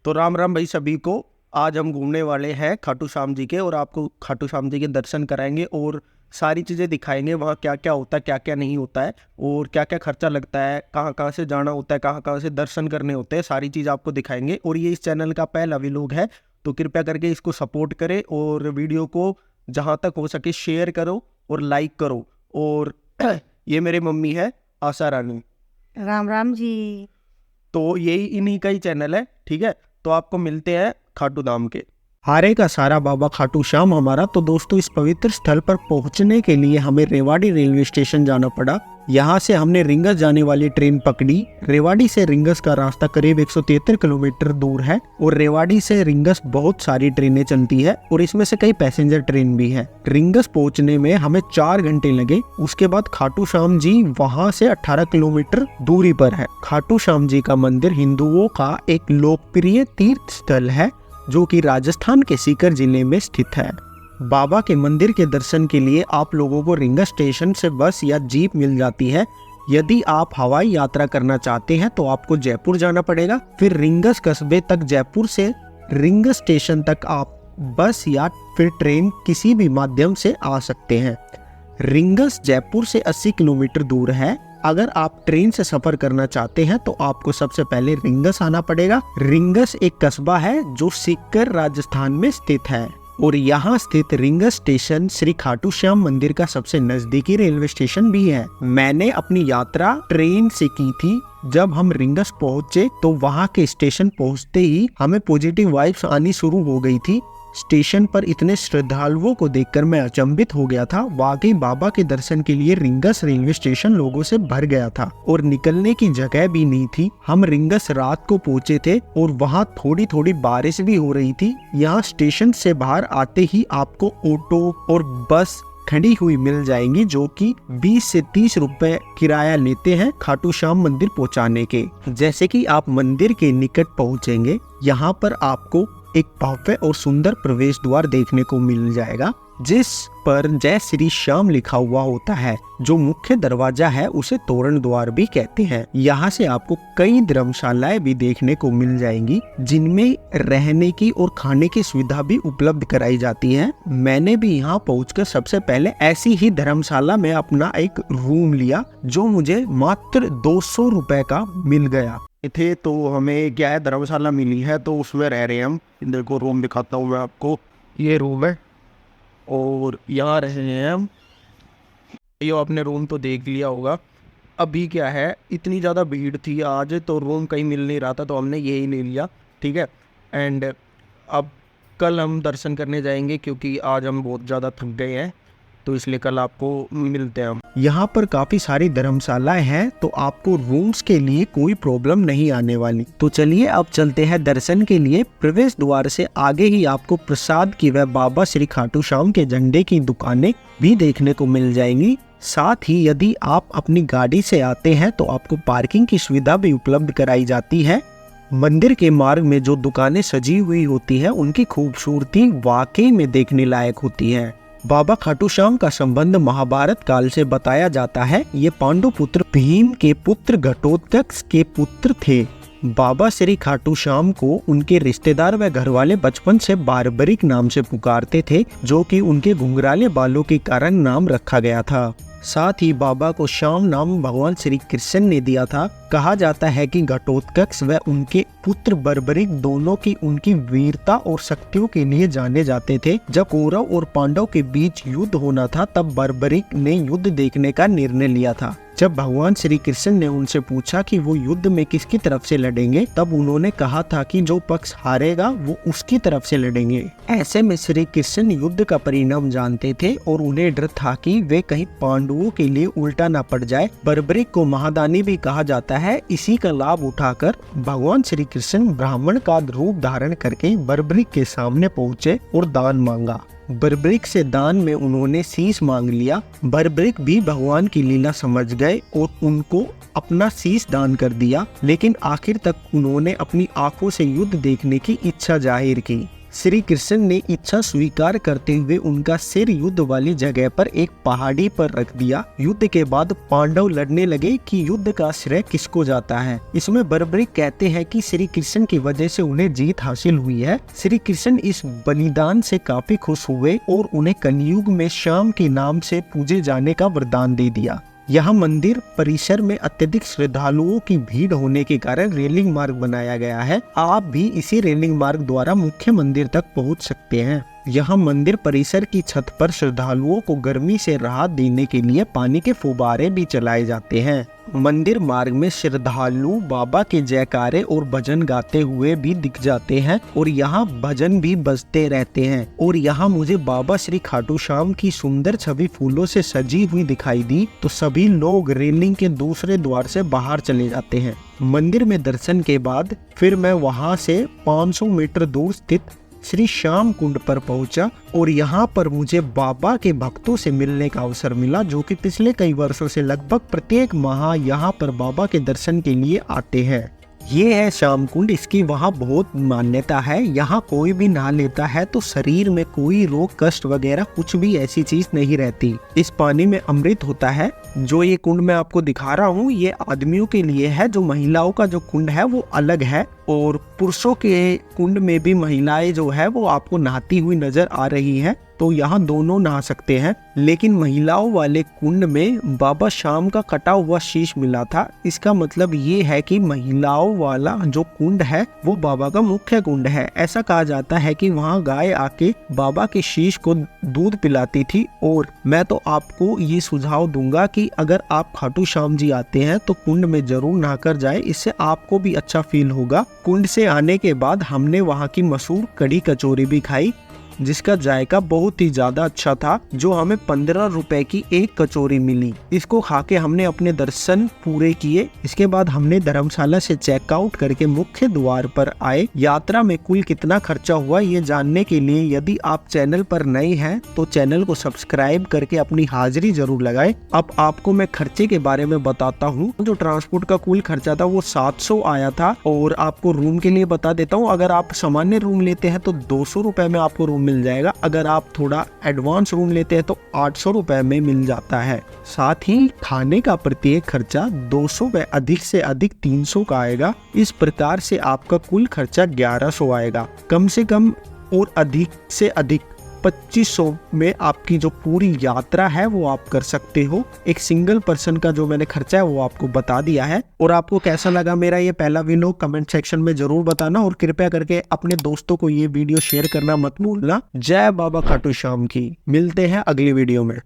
तो राम राम भाई सभी को। आज हम घूमने वाले हैं खाटू श्याम जी के और आपको खाटू श्याम जी के दर्शन कराएंगे और सारी चीज़ें दिखाएंगे वहाँ क्या क्या होता है, क्या क्या नहीं होता है और क्या क्या खर्चा लगता है, कहाँ कहाँ से जाना होता है, कहाँ कहाँ से दर्शन करने होते हैं, सारी चीज़ आपको दिखाएंगे। और ये इस चैनल का पहला व्लॉग है तो कृपया करके इसको सपोर्ट करें और वीडियो को जहाँ तक हो सके शेयर करो और लाइक करो। और ये मेरी मम्मी है आशा रानी। राम राम जी। तो यही इन्हीं का ही चैनल है, ठीक है। तो आपको मिलते हैं खाटू धाम के। हारे का सारा बाबा खाटू श्याम हमारा। तो दोस्तों इस पवित्र स्थल पर पहुंचने के लिए हमें रेवाड़ी रेलवे स्टेशन जाना पड़ा। यहाँ से हमने रिंगस जाने वाली ट्रेन पकड़ी। रेवाड़ी से रिंगस का रास्ता करीब 173 किलोमीटर दूर है और रेवाड़ी से रिंगस बहुत सारी ट्रेनें चलती है और इसमें से कई पैसेंजर ट्रेन भी है। रिंगस पहुंचने में हमें 4 घंटे लगे। उसके बाद खाटू श्याम जी वहाँ से 18 किलोमीटर दूरी पर है। खाटू श्याम जी का मंदिर हिंदुओं का एक लोकप्रिय तीर्थ स्थल है जो कि राजस्थान के सीकर जिले में स्थित है। बाबा के मंदिर के दर्शन के लिए आप लोगों को रिंगस स्टेशन से बस या जीप मिल जाती है। यदि आप हवाई यात्रा करना चाहते हैं तो आपको जयपुर जाना पड़ेगा। फिर रिंगस कस्बे तक जयपुर से रिंगस स्टेशन तक आप बस या फिर ट्रेन किसी भी माध्यम से आ सकते हैं। रिंगस जयपुर से 80 किलोमीटर दूर है। अगर आप ट्रेन से सफर करना चाहते हैं तो आपको सबसे पहले रिंगस आना पड़ेगा। रिंगस एक कस्बा है जो सीकर राजस्थान में स्थित है और यहाँ स्थित रिंगस स्टेशन श्री खाटू श्याम मंदिर का सबसे नजदीकी रेलवे स्टेशन भी है। मैंने अपनी यात्रा ट्रेन से की थी। जब हम रिंगस पहुँचे तो वहाँ के स्टेशन पहुँचते ही हमें पॉजिटिव वाइब्स आनी शुरू हो गई थी। स्टेशन पर इतने श्रद्धालुओं को देखकर मैं अचंभित हो गया था। वाकई बाबा के दर्शन के लिए रिंगस रेलवे स्टेशन लोगों से भर गया था और निकलने की जगह भी नहीं थी। हम रिंगस रात को पहुंचे थे और वहां थोड़ी थोड़ी बारिश भी हो रही थी। यहाँ स्टेशन से बाहर आते ही आपको ऑटो और बस खड़ी हुई मिल जाएंगी जो कि 20 से 30 रुपए किराया लेते हैं खाटू श्याम मंदिर पहुंचाने के। जैसे कि आप मंदिर के निकट पहुंचेंगे यहाँ पर आपको एक भव्य और सुंदर प्रवेश द्वार देखने को मिल जाएगा जिस पर जय श्री श्याम लिखा हुआ होता है। जो मुख्य दरवाजा है उसे तोरण द्वार भी कहते हैं। यहाँ से आपको कई धर्मशालाएं भी देखने को मिल जाएंगी जिनमें रहने की और खाने की सुविधा भी उपलब्ध कराई जाती है। मैंने भी यहाँ पहुंचकर सबसे पहले ऐसी ही धर्मशाला में अपना एक रूम लिया जो मुझे मात्र 200 रुपए का मिल गया थे। तो हमें क्या है धर्मशाला मिली है तो उसमें रह रहे हैं हम। देखो रूम दिखाता हूँ मैं आपको। ये रूम है और यहाँ रह रहे हैं हम। ये आपने रूम तो देख लिया होगा। अभी क्या है इतनी ज़्यादा भीड़ थी आज तो रूम कहीं मिल नहीं रहा था तो हमने यही ले लिया, ठीक है। एंड अब कल हम दर्शन करने जाएंगे क्योंकि आज हम बहुत ज़्यादा थक गए हैं तो इसलिए कल आपको मिलते हैं हम। यहाँ पर काफी सारी धर्मशालाएं हैं तो आपको रूम्स के लिए कोई प्रॉब्लम नहीं आने वाली। तो चलिए अब चलते हैं दर्शन के लिए। प्रवेश द्वार से आगे ही आपको प्रसाद की व बाबा श्री खाटू श्याम के झंडे की दुकानें भी देखने को मिल जाएंगी। साथ ही यदि आप अपनी गाड़ी से आते हैं तो आपको पार्किंग की सुविधा भी उपलब्ध कराई जाती है। मंदिर के मार्ग में जो दुकानें सजी हुई होती है उनकी खूबसूरती वाकई में देखने लायक होती है। बाबा खाटू श्याम का संबंध महाभारत काल से बताया जाता है। ये पांडु पुत्र भीम के पुत्र घटोत्कच के पुत्र थे। बाबा श्री खाटू श्याम को उनके रिश्तेदार व घरवाले बचपन से बारबरिक नाम से पुकारते थे जो कि उनके घुंघराले बालों के कारण नाम रखा गया था। साथ ही बाबा को श्याम नाम भगवान श्री कृष्ण ने दिया था। कहा जाता है कि घटोत्कच व उनके पुत्र बर्बरिक दोनों की उनकी वीरता और शक्तियों के लिए जाने जाते थे। जब कौरव और पांडव के बीच युद्ध होना था तब बर्बरिक ने युद्ध देखने का निर्णय लिया था। जब भगवान श्री कृष्ण ने उनसे पूछा कि वो युद्ध में किसकी तरफ से लड़ेंगे तब उन्होंने कहा था कि जो पक्ष हारेगा वो उसकी तरफ से लड़ेंगे। ऐसे में श्री कृष्ण युद्ध का परिणाम जानते थे और उन्हें डर था कि वे कहीं पांडवों के लिए उल्टा ना पड़ जाए। बर्बरिक को महादानी भी कहा जाता है। इसी का लाभ उठाकर भगवान श्री कृष्ण ब्राह्मण का रूप धारण करके बर्बरिक के सामने पहुँचे और दान मांगा। बर्बरिक से दान में उन्होंने शीश मांग लिया। बर्बरिक भी भगवान की लीला समझ गए और उनको अपना शीश दान कर दिया। लेकिन आखिर तक उन्होंने अपनी आंखों से युद्ध देखने की इच्छा जाहिर की। श्री कृष्ण ने इच्छा स्वीकार करते हुए उनका सिर युद्ध वाली जगह पर एक पहाड़ी पर रख दिया। युद्ध के बाद पांडव लड़ने लगे कि युद्ध का श्रेय किसको जाता है। इसमें बर्बरीक कहते हैं कि श्री कृष्ण की वजह से उन्हें जीत हासिल हुई है। श्री कृष्ण इस बलिदान से काफी खुश हुए और उन्हें कलयुग में श्याम के नाम से पूजे जाने का वरदान दे दिया। यहाँ मंदिर परिसर में अत्यधिक श्रद्धालुओं की भीड़ होने के कारण रेलिंग मार्ग बनाया गया है। आप भी इसी रेलिंग मार्ग द्वारा मुख्य मंदिर तक पहुँच सकते हैं। यहाँ मंदिर परिसर की छत पर श्रद्धालुओं को गर्मी से राहत देने के लिए पानी के फुब्बारे भी चलाए जाते हैं। मंदिर मार्ग में श्रद्धालु बाबा के जयकारे और भजन गाते हुए भी दिख जाते हैं और यहाँ भजन भी बजते रहते हैं। और यहाँ मुझे बाबा श्री खाटू श्याम की सुंदर छवि फूलों से सजी हुई दिखाई दी, तो सभी लोग रेलिंग के दूसरे द्वार से बाहर चले जाते हैं। मंदिर में दर्शन के बाद फिर मैं वहाँ से 500 मीटर दूर स्थित श्री श्याम कुंड पर पहुंचा और यहाँ पर मुझे बाबा के भक्तों से मिलने का अवसर मिला, जो कि पिछले कई वर्षों से लगभग प्रत्येक माह यहाँ पर बाबा के दर्शन के लिए आते हैं। ये है श्याम कुंड। इसकी वहाँ बहुत मान्यता है। यहाँ कोई भी नहा लेता है तो शरीर में कोई रोग कष्ट वगैरह कुछ भी ऐसी चीज नहीं रहती। इस पानी में अमृत होता है। जो ये कुंड मैं आपको दिखा रहा हूँ ये आदमियों के लिए है। जो महिलाओं का जो कुंड है वो अलग है और पुरुषों के कुंड में भी महिलाएं जो है वो आपको नहाती हुई नजर आ रही है। तो यहाँ दोनों नहा सकते हैं, लेकिन महिलाओं वाले कुंड में बाबा श्याम का कटा हुआ शीश मिला था। इसका मतलब ये है कि महिलाओं वाला जो कुंड है वो बाबा का मुख्य कुंड है। ऐसा कहा जाता है कि वहाँ गाय आके बाबा के शीश को दूध पिलाती थी। और मैं तो आपको ये सुझाव दूंगा कि अगर आप खाटू श्याम जी आते हैं तो कुंड में जरूर नहाकर जाए, इससे आपको भी अच्छा फील होगा। कुंड से आने के बाद हमने वहाँ की मशहूर कढ़ी कचौरी भी खाई, जिसका जायका बहुत ही ज्यादा अच्छा था, जो हमें 15 रुपए की एक कचौरी मिली। इसको खा के हमने अपने दर्शन पूरे किए। इसके बाद हमने धर्मशाला से चेकआउट करके मुख्य द्वार पर आए। यात्रा में कुल कितना खर्चा हुआ ये जानने के लिए यदि आप चैनल पर नए हैं तो चैनल को सब्सक्राइब करके अपनी हाजिरी जरूर लगाएं। अब आपको मैं खर्चे के बारे में बताता हूँ। जो ट्रांसपोर्ट का कुल खर्चा था वो 700 आया था। और आपको रूम के लिए बता देता हूँ, अगर आप सामान्य रूम लेते हैं तो 200 रुपए में आपको रूम मिल जाएगा। अगर आप थोड़ा एडवांस रूम लेते हैं तो 800 रुपए में मिल जाता है। साथ ही खाने का प्रत्येक खर्चा 200 व अधिक से अधिक 300 का आएगा। इस प्रकार से आपका कुल खर्चा 1100 आएगा। कम से कम और अधिक से अधिक 2500 में आपकी जो पूरी यात्रा है वो आप कर सकते हो। एक सिंगल पर्सन का जो मैंने खर्चा है वो आपको बता दिया है। और आपको कैसा लगा मेरा ये पहला वीडियो कमेंट सेक्शन में जरूर बताना और कृपया करके अपने दोस्तों को ये वीडियो शेयर करना मत भूलना। जय बाबा खाटू श्याम की। मिलते हैं अगली वीडियो में।